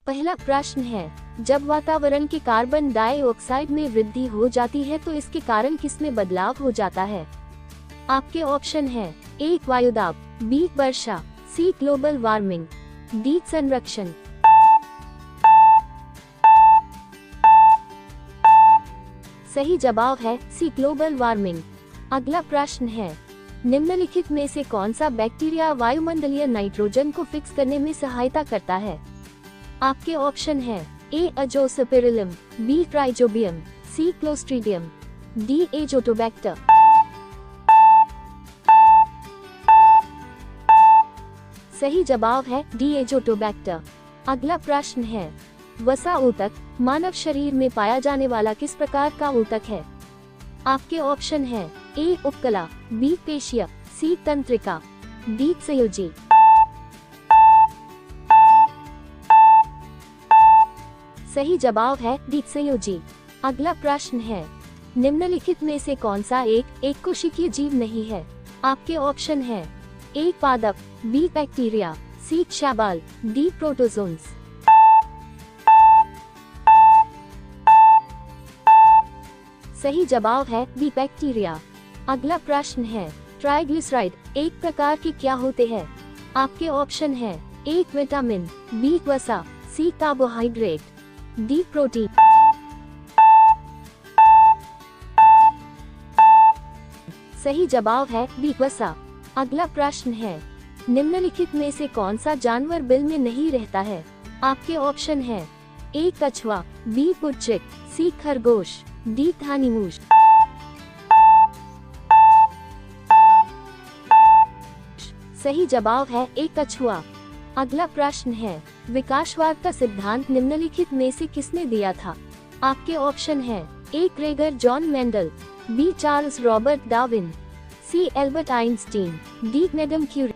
पहला प्रश्न है, जब वातावरण के कार्बन डाइऑक्साइड में वृद्धि हो जाती है तो इसके कारण किसमें बदलाव हो जाता है? आपके ऑप्शन है ए वायुदाब, बी वर्षा, सी ग्लोबल वार्मिंग, डी संरक्षण। सही जवाब है सी ग्लोबल वार्मिंग। अगला प्रश्न है, निम्नलिखित में से कौन सा बैक्टीरिया वायुमंडलीय नाइट्रोजन को फिक्स करने में सहायता करता है? आपके ऑप्शन है ए अजोस्पिरिलम, बी ट्राइजोबियम, सी क्लोस्ट्रीडियम, डी एजोटोबैक्टर। सही जवाब है डी एजोटोबैक्टर। अगला प्रश्न है, वसा ऊतक मानव शरीर में पाया जाने वाला किस प्रकार का ऊतक है? आपके ऑप्शन है ए उपकला, बी पेशिया, सी तंत्रिका, डी संयोजी। सही जवाब है डी संयोजी। अगला प्रश्न है, निम्नलिखित में से कौन सा एक कोशिकीय जीव नहीं है? आपके ऑप्शन है ए पादप, बी बैक्टीरिया, सी शैवाल, डी प्रोटोजोन्स। सही जवाब है बी बैक्टीरिया। अगला प्रश्न है, ट्राइग्लिसराइड एक प्रकार के क्या होते हैं? आपके ऑप्शन है ए विटामिन, बी वसा, सी कार्बोहाइड्रेट, डी प्रोटीन। सही जवाब है बी वसा। अगला प्रश्न है, निम्नलिखित में से कौन सा जानवर बिल में नहीं रहता है? आपके ऑप्शन है ए कछुआ, बी पुच्चिक, सी खरगोश, डी थानीमूस। सही जवाब है ए कछुआ। अगला प्रश्न है, विकासवाद का सिद्धांत निम्नलिखित में से किसने दिया था? आपके ऑप्शन है A Gregor John Mendel, B Charles Robert Darwin, C Albert Einstein, D Madam Curie.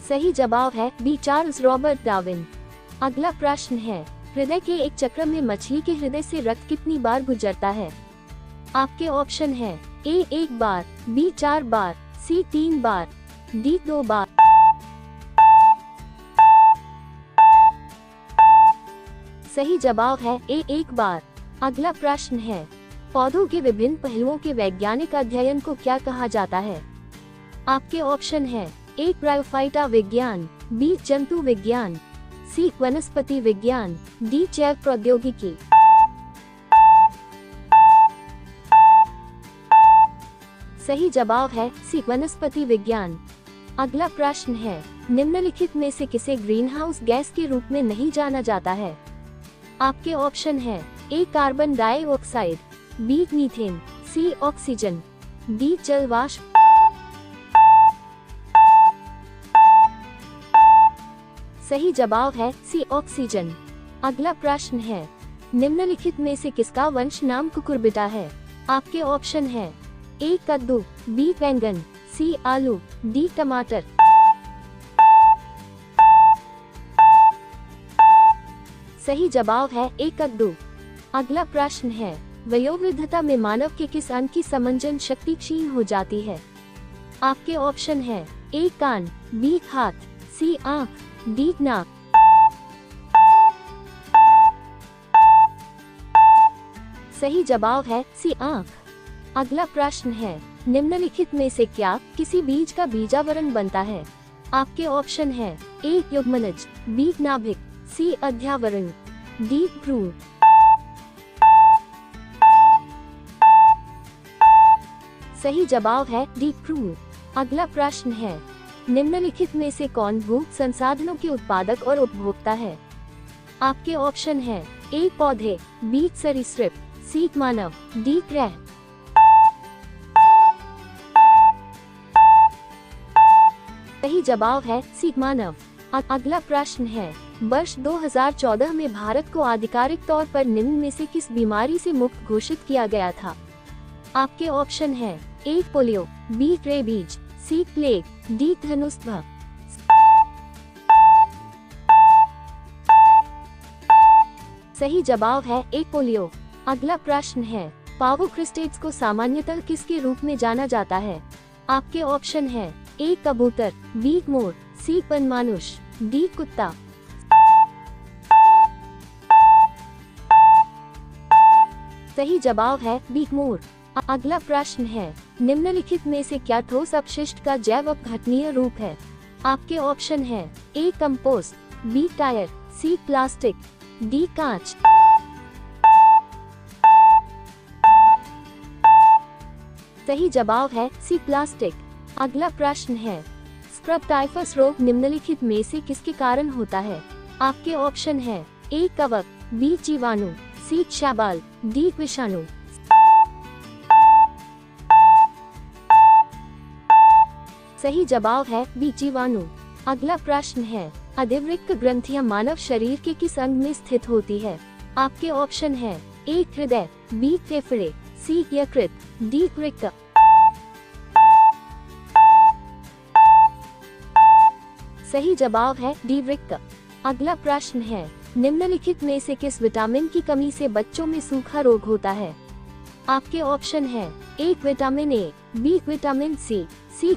सही जवाब है बी चार्ल्स रॉबर्ट डार्विन। अगला प्रश्न है, हृदय के एक चक्र में मछली के हृदय से रक्त कितनी बार गुजरता है? आपके ऑप्शन है ए 1 बार, बी 4 बार, सी 3 बार, डी 2 बार। सही जवाब है ए 1 बार। अगला प्रश्न है, पौधों के विभिन्न पहलुओं के वैज्ञानिक अध्ययन को क्या कहा जाता है? आपके ऑप्शन है ए ब्रायोफाइटा विज्ञान, बी जंतु विज्ञान, सी वनस्पति विज्ञान, डी जैव प्रौद्योगिकी। सही जवाब है सी वनस्पति विज्ञान। अगला प्रश्न है, निम्नलिखित में से किसे ग्रीनहाउस गैस के रूप में नहीं जाना जाता है? आपके ऑप्शन है ए कार्बन डाइऑक्साइड, बी मीथेन, सी ऑक्सीजन, डी जल वाष्प। सही जवाब है सी ऑक्सीजन। अगला प्रश्न है, निम्नलिखित में से किसका वंश नाम कुकुरबिटा है? आपके ऑप्शन है ए कद्दू, बी बैंगन, सी आलू, डी टमाटर। सही जवाब है ए कद्दू। अगला प्रश्न है, वयोवृद्धता में मानव के किस अंग की समंजन शक्ति क्षीण हो जाती है? आपके ऑप्शन है ए कान, बी हाथ, सी आंख, डी नाक। सही जवाब है सी आंख। अगला प्रश्न है, निम्नलिखित में से क्या किसी बीज का बीजावरण बनता है? आपके ऑप्शन है ए युग्मनज, बी नाभिक, सी अध्यावरण, डी भ्रूण। सही जवाब है डी भ्रूण। अगला प्रश्न है, निम्नलिखित में से कौन भू संसाधनों के उत्पादक और उपभोक्ता है? आपके ऑप्शन है ए पौधे, बी सरीसृप, सी मानव, डी ग्रह। सही जवाब है सी मानव। अगला प्रश्न है, वर्ष 2014 में भारत को आधिकारिक तौर पर निम्न में से किस बीमारी से मुक्त घोषित किया गया था? आपके ऑप्शन है ए पोलियो, बी रेबीज, सी प्लेग, डी धनुष्भा। सही जवाब है ए पोलियो। अगला प्रश्न है, पावोक्रिस्टेट्स को सामान्यतः किसके रूप में जाना जाता है? आपके ऑप्शन है ए कबूतर, बी मोर, सी बनमानुष, डी कुत्ता। सही जवाब है बी मोर। अगला प्रश्न है, निम्नलिखित में से क्या ठोस अपशिष्ट का जैव अपघटनीय रूप है? आपके ऑप्शन है ए कंपोस्ट, बी टायर, सी प्लास्टिक, डी कांच। सही जवाब है सी प्लास्टिक। अगला प्रश्न है, स्क्रब टाइफस रोग निम्नलिखित में से किसके कारण होता है? आपके ऑप्शन है ए कवक, बी जीवाणु, सी शैवाल, डी विषाणु। सही जवाब है बी जीवाणु। अगला प्रश्न है, अधिवृक्क ग्रंथियां मानव शरीर के किस अंग में स्थित होती है? आपके ऑप्शन है ए हृदय, बी फेफड़े, सी यकृत, डी वृक्क। सही जवाब है डी वृक्क। अगला प्रश्न है, निम्नलिखित में से किस विटामिन की कमी से बच्चों में सूखा रोग होता है? आपके ऑप्शन है A vitamin A, B vitamin C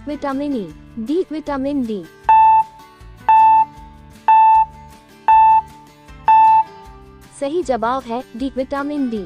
vitamin E, D vitamin D. सही जवाब है डी विटामिन डी।